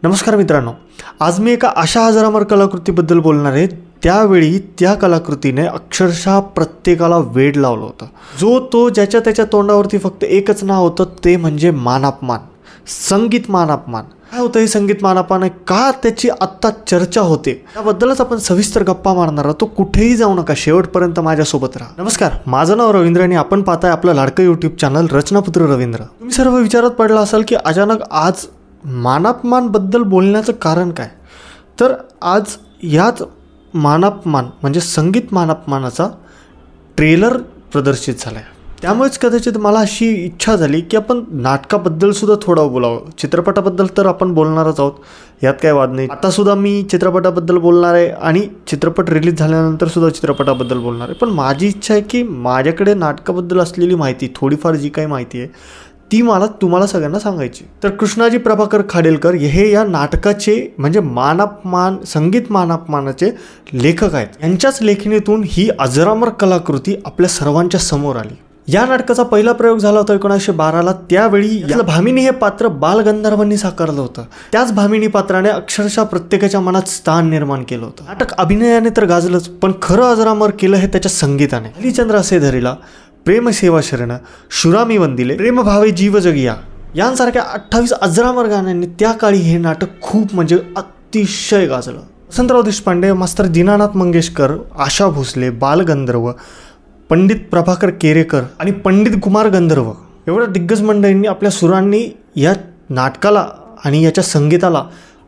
नमस्कार मित्रांनो, आज मी एका अशा अजरामर कलाकृतीबद्दल बोलणार आहे. त्यावेळी त्या कलाकृतीने अक्षरशः प्रत्येकाला वेड लावलं होतं. तो ज्याच्या त्याच्या तोंडावरती फक्त एकच नाव होतं, ते म्हणजे मानापमान, संगीत मानापमान. काय होतं हे संगीत मानापमान, का त्याची आत्ता चर्चा होते त्याबद्दलच आपण सविस्तर गप्पा मारणार आहोत. तो कुठेही जाऊ नका, शेवटपर्यंत माझ्यासोबत राहा. नमस्कार, माझं नाव रवींद्र आणि आपण पाहताय आपलं लाडकं यूट्यूब चॅनल रचनापुत्र रवींद्र. तुम्ही सर्व विचारात पडला असाल की अचानक आज मानापमानबद्दल बोलण्याचं कारण काय. तर आज याच मानापमान म्हणजे संगीत मानापमानाचा ट्रेलर प्रदर्शित झाला आहे. त्यामुळेच कदाचित मला अशी इच्छा झाली की आपण नाटकाबद्दल सुद्धा थोडं बोलावं. चित्रपटाबद्दल तर आपण बोलणारच आहोत, यात काय वाद नाही. आतासुद्धा मी चित्रपटाबद्दल बोलणार आहे आणि चित्रपट रिलीज झाल्यानंतर सुद्धा चित्रपटाबद्दल बोलणार आहे. पण माझी इच्छा आहे की माझ्याकडे नाटकाबद्दल असलेली माहिती, थोडीफार जी काही माहिती आहे ती मला तुम्हाला सगळ्यांना सांगायची. तर कृष्णाजी प्रभाकर खाडेलकर हे या नाटकाचे म्हणजे मानापमान, संगीत मानापमानाचे लेखक आहेत. यांच्याच लेखणीतून ही अजरामर कलाकृती आपल्या सर्वांच्या समोर आली. या नाटकाचा पहिला प्रयोग झाला होता 1912ला. त्यावेळी याला भामिनी हे पात्र बालगंधर्वांनी साकारलं होतं. त्याच भामिनी पात्राने अक्षरशः प्रत्येकाच्या मनात स्थान निर्माण केलं होतं. नाटक अभिनयाने तर गाजलंच, पण खरं अजरामर केलं हे त्याच्या संगीताने. हरिश्चंद्र असे धरीला, प्रेम सेवा शरण, शुरामी वंदिले, प्रेम भावे जीव जगिया यांसारख्या 28 अजरामर गाण्यांनी त्या काळी हे नाटक खूप म्हणजे अतिशय गाजलं. वसंतराव देशपांडे, मास्तर दीनानाथ मंगेशकर, आशा भोसले, बालगंधर्व, पंडित प्रभाकर केरेकर आणि पंडित कुमार गंधर्व एवढ्या दिग्गज मंडळींनी आपल्या सुरांनी या नाटकाला आणि याच्या संगीताला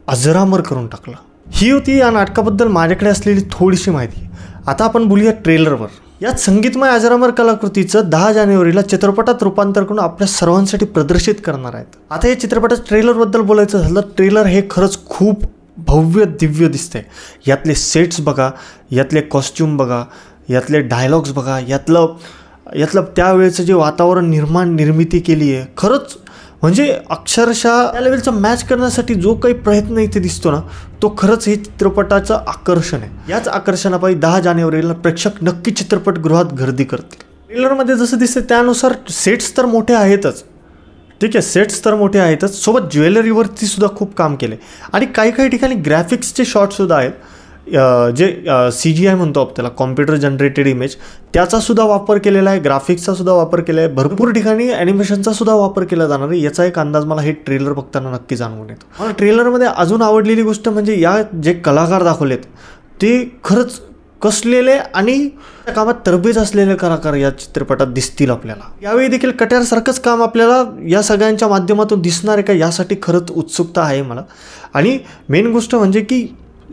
अजरामर करून टाकलं. ही होती या नाटकाबद्दल माझ्याकडे असलेली थोडीशी माहिती. आता आपण बोलूया ट्रेलरवर. यात संगीतमय अजरामर कलाकृतीचं 10 जानेवारीला चित्रपटात रूपांतर करून आपल्या सर्वांसाठी प्रदर्शित करणार आहेत. आता या चित्रपटाच्या ट्रेलरबद्दल बोलायचं झालं, ट्रेलर हे खरंच खूप भव्य दिव्य दिसतंय. यातले सेट्स बघा, यातले कॉस्ट्यूम बघा, यातले डायलॉग्स बघा, यातलं त्यावेळेचं जे वातावरण निर्मिती केली आहे, खरंच म्हणजे अक्षरशः त्या लेवलचा मॅच करण्यासाठी जो काही प्रयत्न इथे दिसतो ना, तो खरंच हे चित्रपटाचं आकर्षण आहे. याच आकर्षणापायी 10 जानेवारीला प्रेक्षक नक्की चित्रपटगृहात गर्दी करतील. ट्रेलरमध्ये जसं दिसतं त्यानुसार सेट्स तर मोठे आहेतच, ठीक आहे, सेट्स तर मोठे आहेतच, सोबत ज्वेलरीवरती सुद्धा खूप काम केलं आहे. आणि काही ठिकाणी ग्राफिक्सचे शॉटसुद्धा आहेत, जे CGI म्हणतो आपण त्याला, कॉम्प्युटर जनरेटेड इमेज, त्याचा सुद्धा वापर केलेला आहे, ग्राफिक्सचा सुद्धा वापर केला आहे. भरपूर ठिकाणी ॲनिमेशनचा सुद्धा वापर केला जाणार आहे. याचा एक अंदाज मला हे ट्रेलर बघताना नक्की जाणवून येतो. मला ट्रेलरमध्ये अजून आवडलेली गोष्ट म्हणजे या जे कलाकार दाखवलेत ते खरंच कसलेले आणि त्या कामात तरबेज असलेले कलाकार या चित्रपटात दिसतील आपल्याला. यावेळी देखील कट्यारसारखंच काम आपल्याला या सगळ्यांच्या माध्यमातून दिसणार आहे का, यासाठी खरंच उत्सुकता आहे मला. आणि मेन गोष्ट म्हणजे की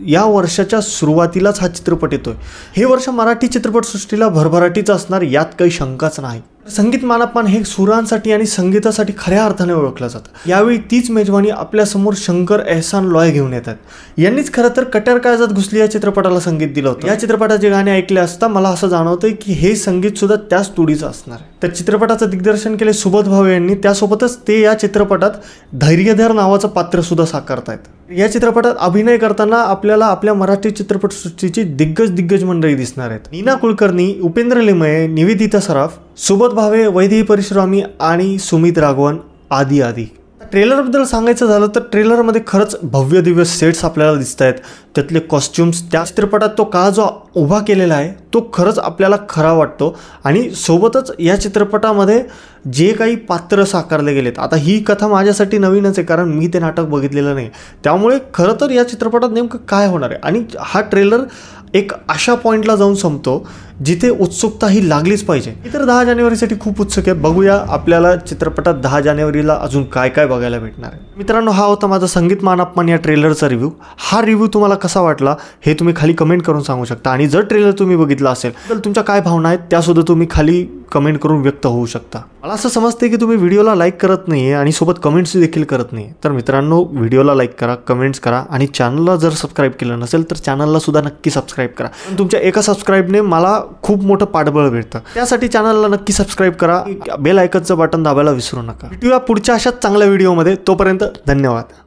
या वर्षाच्या सुरुवातीलाच हा चित्रपट येतोय. हे वर्ष मराठी चित्रपटसृष्टीला भरभराटीचं असणार, यात काही शंकाच नाही. संगीत मानापमान हे सुरांसाठी आणि संगीतासाठी खऱ्या अर्थाने ओळखलं जातं. यावेळी तीच मेजवानी आपल्यासमोर शंकर एहसान लॉय घेऊन येतात. यांनीच खरं तर कट्यार काळजात घुसली या चित्रपटाला संगीत दिलं होतं. या चित्रपटाचे गाणे ऐकले असता मला असं जाणवतंय की हे संगीत सुद्धा त्याच तोडीचं असणार आहे. त्या चित्रपटाचं दिग्दर्शन केले सुबोध भावे यांनी. त्यासोबतच ते या चित्रपटात धैर्यधर नावाचं पात्र सुद्धा साकारतायत. या चित्रपटात अभिनय करताना आपल्याला आपल्या मराठी चित्रपटसृष्टीची दिग्गज मंडळी दिसणार आहेत. नीना कुलकर्णी, उपेंद्र लिमये, निवेदिता सराफ, सुबोध भावे, वैदेही परशुरामी आणि सुमित राघवन आदी. ट्रेलरबद्दल सांगायचं झालं तर ट्रेलरमध्ये खरंच भव्य दिव्य सेट्स आपल्याला दिसत आहेत. त्यातले कॉस्ट्युम्स, त्या चित्रपटात तो काळ जो उभा केलेला आहे तो खरंच आपल्याला खरा वाटतो. आणि सोबतच या चित्रपटामध्ये जे काही पात्र साकारले गेलेत, आता ही कथा माझ्यासाठी नवीनच आहे कारण मी ते नाटक बघितलेलं नाही. त्यामुळे खरं तर या चित्रपटात नेमकं काय होणार आहे, आणि हा ट्रेलर एक अशा पॉईंटला जाऊन संपतो जिथे उत्सुकता ही लागलीच पाहिजे. इतर 10 जानेवारीसाठी खूप उत्सुक आहे. बघूया आपल्याला चित्रपटात 10 जानेवारीला अजून काय काय बघायला भेटणार आहे. मित्रांनो, हा होता माझा संगीत मानापमान या ट्रेलरचा रिव्ह्यू. हा रिव्ह्यू तुम्हाला कसा वाटला हे तुम्ही खाली कमेंट करून सांगू शकता. आणि जर ट्रेलर तुम्ही बघितला असेल तर तुमच्या काय भावना आहेत त्यासुद्धा तुम्ही खाली कमेंट करून व्यक्त होऊ शकता. मला असं समजते की तुम्ही व्हिडिओला लाईक करत नाही आहे आणि सोबत कमेंट्स देखील करत नाही. तर मित्रांनो, व्हिडिओला लाईक करा, कमेंट्स करा आणि चॅनलला जर सबस्क्राईब केलं नसेल तर चॅनलला सुद्धा नक्की सबस्क्राईब करा. तुमच्या एका सबस्क्राईबने मला खूप मोठं पाठबळ भेटतं. त्यासाठी चॅनलला नक्की सबस्क्राईब करा. बेल आयकॉनचं बटन दाबायला विसरू नका. भेटूया पुढच्या अशाच चांगल्या व्हिडिओमध्ये. तोपर्यंत धन्यवाद.